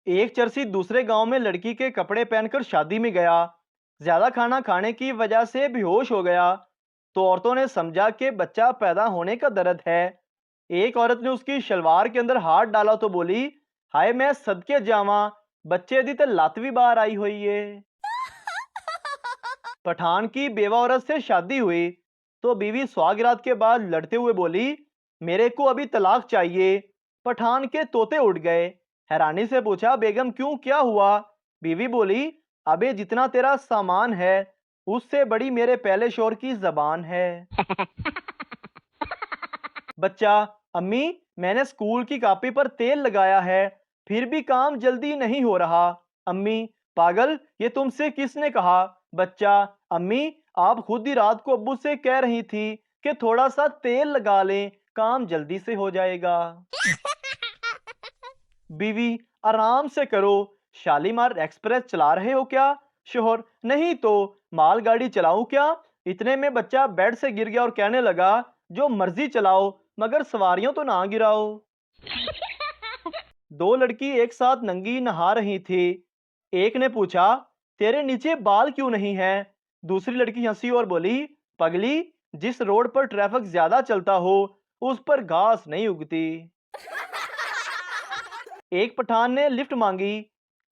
एक चरसी दूसरे गांव में लड़की के कपड़े पहनकर शादी में गया। ज्यादा खाना खाने की वजह से बेहोश हो गया। तो औरतों ने समझा कि बच्चा पैदा होने का दर्द है। एक औरत ने उसकी शलवार के अंदर हाथ डाला तो बोली, हाय मैं सदके जावा, बच्चे दी तो लत भी बाहर आई हुई है। पठान की बेवा औरत से शादी हुई तो बीवी सुहागरात के बाद लड़ते हुए बोली, मेरे को अभी तलाक चाहिए। पठान के तोते उड़ गए। हैरानी से पूछा, बेगम क्यों, क्या हुआ? बीवी बोली, अबे जितना तेरा सामान है उससे बड़ी मेरे पहले शोर की जबान है। बच्चा, अम्मी मैंने स्कूल की कॉपी पर तेल लगाया है फिर भी काम जल्दी नहीं हो रहा। अम्मी, पागल ये तुमसे किसने कहा? बच्चा, अम्मी आप खुद ही रात को अब्बू से कह रही थी कि थोड़ा सा तेल लगा लें, काम जल्दी से हो जाएगा। बीवी, आराम से करो, शालीमार एक्सप्रेस चला रहे हो क्या? शोहर, नहीं तो मालगाड़ी चलाऊं क्या? इतने में बच्चा बेड से गिर गया और कहने लगा, जो मर्जी चलाओ मगर सवारियों तो ना गिराओ। दो लड़की एक साथ नंगी नहा रही थी। एक ने पूछा, तेरे नीचे बाल क्यों नहीं है? दूसरी लड़की हंसी और बोली, पगली, जिस रोड पर ट्रैफिक ज्यादा चलता हो उस पर घास नहीं उगती। एक पठान ने लिफ्ट मांगी।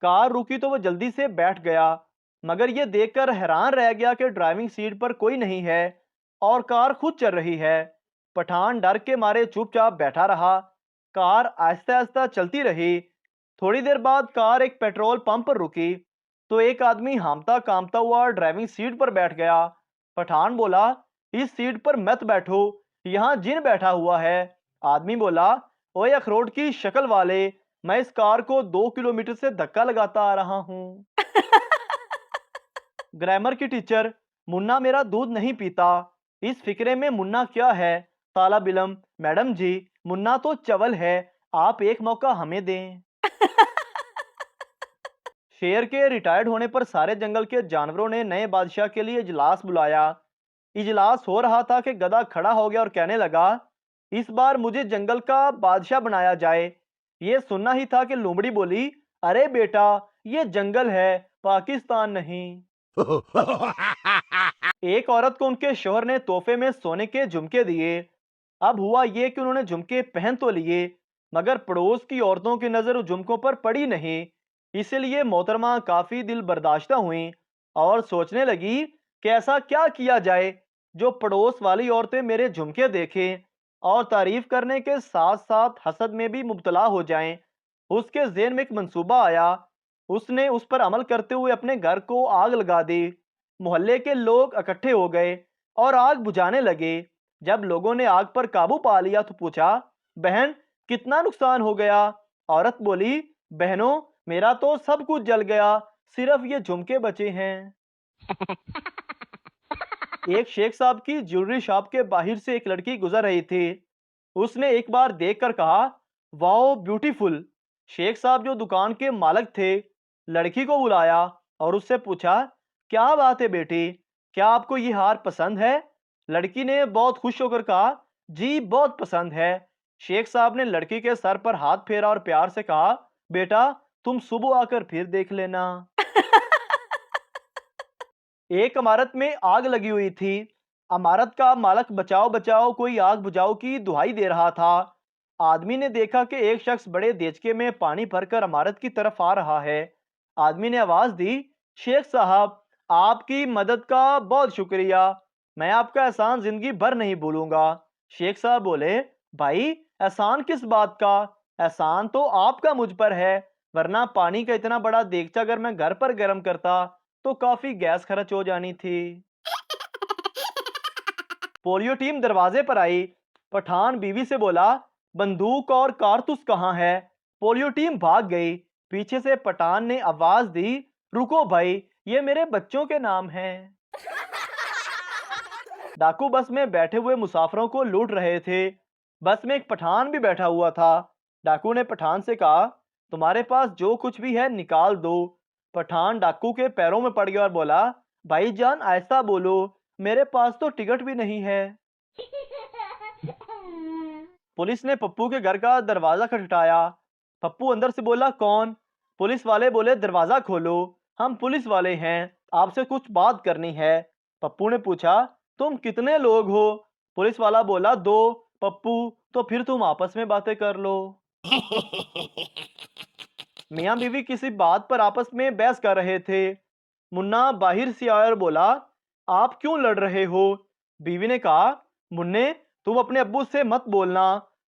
कार रुकी तो वो जल्दी से बैठ गया, मगर ये देखकर हैरान रह गया कि ड्राइविंग सीट पर कोई नहीं है और कार खुद चल रही है। पठान डर के मारे चुपचाप बैठा रहा। कार आहिस्ता आहिस्ता चलती रही। थोड़ी देर बाद कार एक पेट्रोल पंप पर रुकी तो एक आदमी हामता कामता हुआ ड्राइविंग सीट पर बैठ गया। पठान बोला, इस सीट पर मत बैठो, यहाँ जिन बैठा हुआ है। आदमी बोला, ओए अखरोट की शक्ल वाले, मैं इस कार को 2 किलोमीटर से धक्का लगाता आ रहा हूँ। ग्रामर की टीचर, मुन्ना मेरा दूध नहीं पीता, इस फिक्रे में मुन्ना क्या है? ताला बिलम, मैडम जी मुन्ना तो चवल है, आप एक मौका हमें दें। शेर के रिटायर्ड होने पर सारे जंगल के जानवरों ने नए बादशाह के लिए इजलास बुलाया। इजलास हो रहा था कि गधा खड़ा हो गया और कहने लगा, इस बार मुझे जंगल का बादशाह बनाया जाए। ये सुनना ही था कि लोमड़ी बोली, अरे बेटा ये जंगल है, पाकिस्तान नहीं। एक औरत को उनके शौहर ने तोहफे में सोने के झुमके दिए। अब हुआ ये कि उन्होंने झुमके पहन तो लिए, मगर पड़ोस की औरतों की नजर उन झुमकों पर पड़ी नहीं। इसलिए मोहतरमा काफी दिल बर्दाश्ता हुई और सोचने लगी कि ऐसा क्या किया जाए जो पड़ोस वाली औरतें मेरे झुमके देखें और तारीफ करने के साथ साथ हसद में भी मुब्तला हो जाएं। उसके ज़हन में एक मंसूबा आया। उसने उस पर अमल करते हुए अपने घर को आग लगा दी। मोहल्ले के लोग इकट्ठे हो गए और आग बुझाने लगे। जब लोगों ने आग पर काबू पा लिया तो पूछा, बहन कितना नुकसान हो गया? औरत बोली, बहनों मेरा तो सब कुछ जल गया, सिर्फ ये झुमके बचे हैं। एक शेख साहब की ज्वेलरी शॉप के बाहर से एक लड़की गुजर रही थी। उसने एक बार देखकर कहा, वाओ ब्यूटीफुल। शेख साहब जो दुकान के मालिक थे, लड़की को बुलाया और उससे पूछा, क्या बात है बेटी, क्या आपको ये हार पसंद है? लड़की ने बहुत खुश होकर कहा, जी बहुत पसंद है। शेख साहब ने लड़की के सर पर हाथ फेरा और प्यार से कहा, बेटा तुम सुबह आकर फिर देख लेना। एक इमारत में आग लगी हुई थी। इमारत का मालक बचाओ बचाओ कोई आग बुझाओ की दुहाई दे रहा था। आदमी ने देखा कि एक शख्स बड़े देचके में पानी भरकर इमारत की तरफ आ रहा है। आदमी ने आवाज दी, शेख साहब आपकी मदद का बहुत शुक्रिया, मैं आपका एहसान जिंदगी भर नहीं भूलूंगा। शेख साहब बोले, भाई एहसान किस बात का? एहसान तो आपका मुझ पर है, वरना पानी का इतना बड़ा देगचा अगर मैं घर पर गर्म करता तो काफी गैस खर्च हो जानी थी। पोलियो टीम दरवाजे पर आई। पठान बीवी से बोला, बंदूक और कारतूस कहाँ है? पोलियो टीम भाग गई। पीछे से पठान ने आवाज दी, रुको भाई ये मेरे बच्चों के नाम हैं। डाकू बस में बैठे हुए मुसाफिरों को लूट रहे थे। बस में एक पठान भी बैठा हुआ था। डाकू ने पठान से कहा, तुम्हारे पास जो कुछ भी है निकाल दो। पठान डाकू के पैरों में पड़ गया और बोला, भाईजान ऐसा बोलो, मेरे पास तो टिकट भी नहीं है। पुलिस ने पप्पू के घर का दरवाजा खटखटाया। पप्पू अंदर से बोला, कौन? पुलिस वाले बोले दरवाजा खोलो, हम पुलिस वाले हैं, आपसे कुछ बात करनी है। पप्पू ने पूछा तुम कितने लोग हो? पुलिस वाला बोला 2। पप्पू तो फिर तुम आपस में बातें कर लो। मियाँ बीवी किसी बात पर आपस में बहस कर रहे थे। मुन्ना बाहर से आया और बोला आप क्यों लड़ रहे हो? बीवी ने कहा मुन्ने तुम अपने अब्बू से मत बोलना,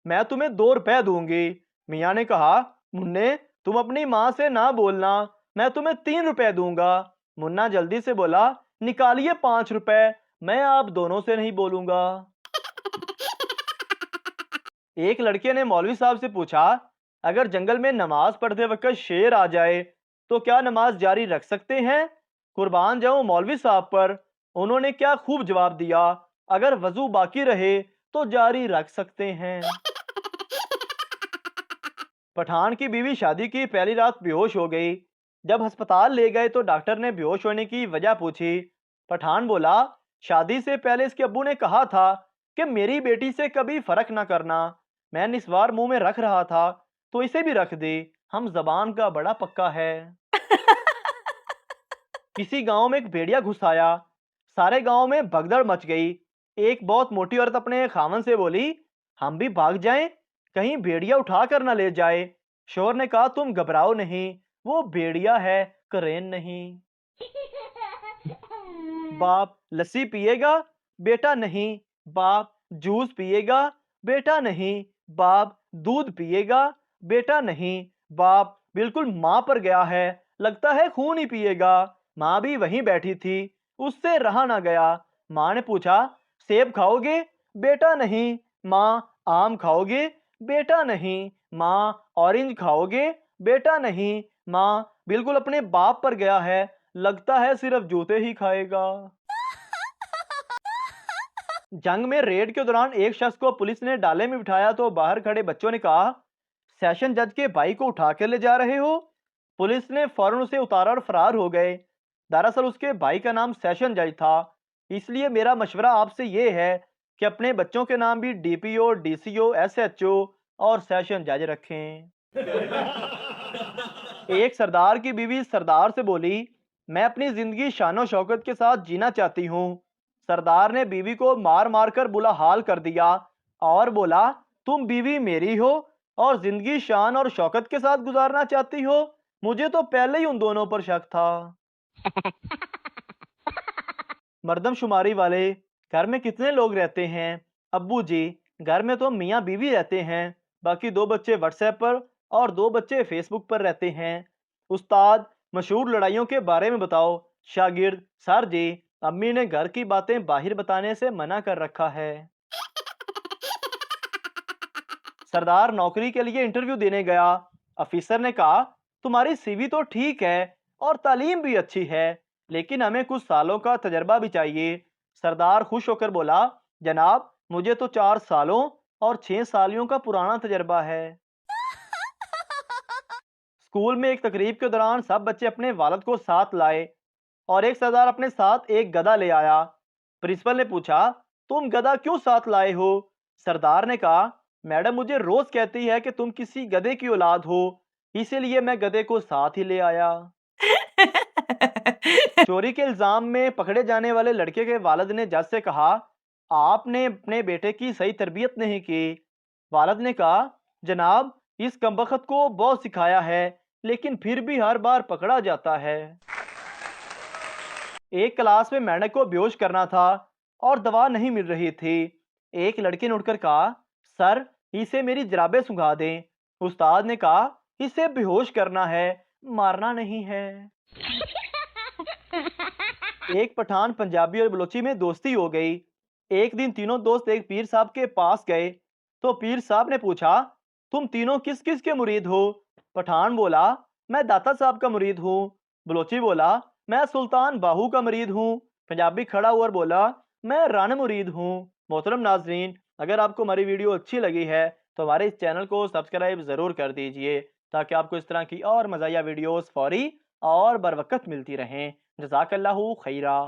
मैं तुम्हें 2 रुपए दूंगी। मियाँ ने कहा मुन्ने तुम अपनी माँ से ना बोलना, मैं तुम्हें 3 रुपए दूंगा। मुन्ना जल्दी से बोला निकालिए 5 रुपए, मैं आप दोनों से नहीं बोलूंगा। एक लड़के ने मौलवी साहब से पूछा अगर जंगल में नमाज पढ़ते वक्त शेर आ जाए तो क्या नमाज जारी रख सकते हैं? कुर्बान जाऊं मौलवी साहब पर, उन्होंने क्या खूब जवाब दिया अगर वजू बाकी रहे तो जारी रख सकते हैं। पठान की बीवी शादी की पहली रात बेहोश हो गई। जब अस्पताल ले गए तो डॉक्टर ने बेहोश होने की वजह पूछी। पठान बोला शादी से पहले इसके अब्बू ने कहा था कि मेरी बेटी से कभी फर्क ना करना, मैं निस्वार मुंह में रख रहा था तो इसे भी रख दे, हम जबान का बड़ा पक्का है। किसी गांव में एक भेड़िया घुस आया, सारे गांव में भगदड़ मच गई। एक बहुत मोटी औरत अपने खामन से बोली हम भी भाग जाएं, कहीं भेड़िया उठा कर ना ले जाए। शोर ने कहा तुम घबराओ नहीं, वो भेड़िया है, करेन नहीं। बाप लस्सी पिएगा? बेटा नहीं। बाप जूस पिएगा? बेटा नहीं। बाप दूध पिएगा? बेटा नहीं। बाप बिल्कुल माँ पर गया है, लगता है खून ही पिएगा। माँ भी वहीं बैठी थी, उससे रहा ना गया। माँ ने पूछा सेब खाओगे? बेटा नहीं। माँ आम खाओगे? बेटा नहीं। माँ ऑरेंज खाओगे? बेटा नहीं। माँ बिल्कुल अपने बाप पर गया है, लगता है सिर्फ जूते ही खाएगा। जंग में रेड के दौरान एक शख्स को पुलिस ने डाले में बिठाया तो बाहर खड़े बच्चों ने कहा सेशन जज के भाई को उठा कर ले जा रहे हो? पुलिस ने फौरन उसे उतारा और फरार हो गए। दरअसल उसके भाई का नाम सेशन जज था, इसलिए मेरा मशवरा आपसे ये है कि अपने बच्चों के नाम भी डीपीओ, डीसीओ, एसएचओ और सेशन जज रखें। एक सरदार की बीवी सरदार से बोली मैं अपनी जिंदगी शानो शौकत के साथ जीना चाहती हूँ। सरदार ने बीवी को मार मार कर बुरा हाल कर दिया और बोला तुम बीवी मेरी हो और जिंदगी शान और शौकत के साथ गुजारना चाहती हो, मुझे तो पहले ही उन दोनों पर शक था। मर्दमशुमारी वाले घर में कितने लोग रहते हैं? अब्बू जी घर में तो मियाँ बीवी रहते हैं, बाकी 2 बच्चे व्हाट्सएप पर और 2 बच्चे फेसबुक पर रहते हैं। उस्ताद मशहूर लड़ाइयों के बारे में बताओ। शागिर्द सर जी अम्मी ने घर की बातें बाहर बताने से मना कर रखा है। सरदार नौकरी के लिए इंटरव्यू देने गया। ऑफिसर ने कहा तुम्हारी सीवी तो ठीक है और तालीम भी अच्छी है, लेकिन हमें कुछ सालों का तजर्बा भी चाहिए। सरदार खुश होकर बोला जनाब मुझे तो 4 सालों और 6 सालियों का पुराना तजर्बा है। स्कूल में एक तकरीब के दौरान सब बच्चे अपने वालिद को साथ लाए और एक सरदार अपने साथ एक गधा ले आया। प्रिंसिपल ने पूछा तुम गधा क्यों साथ लाए हो? सरदार ने कहा मैडम मुझे रोज कहती है कि तुम किसी गधे की औलाद हो, इसीलिए मैं गधे को साथ ही ले आया। चोरी के इल्जाम में पकड़े जाने वाले लड़के के वालिद ने जज से कहा आपने अपने बेटे की सही तरबियत नहीं की। वालिद ने कहा जनाब इस कमबख्त को बहुत सिखाया है, लेकिन फिर भी हर बार पकड़ा जाता है। एक क्लास में मेंढक को बेहोश करना था और दवा नहीं मिल रही थी। एक लड़के ने उठकर कहा सर इसे मेरी जराबें सुंघा दें। उस्ताद ने कहा इसे बेहोश करना है, मारना नहीं है। एक पठान पंजाबी और बलोची में दोस्ती हो गई। एक दिन तीनों दोस्त एक पीर साहब के पास गए तो पीर साहब ने पूछा तुम तीनों किस किस के मुरीद हो? पठान बोला मैं दाता साहब का मुरीद हूँ। बलोची बोला मैं सुल्तान बाहू का मुरीद हूँ। पंजाबी खड़ा हुआ और बोला मैं राना मुरीद हूँ। मोहतरम नाजरीन अगर आपको हमारी वीडियो अच्छी लगी है तो हमारे इस चैनल को सब्सक्राइब ज़रूर कर दीजिए ताकि आपको इस तरह की और मज़ाया वीडियोस फौरी और बर वक्त मिलती रहें। जज़ाकल्लाहु खैरा।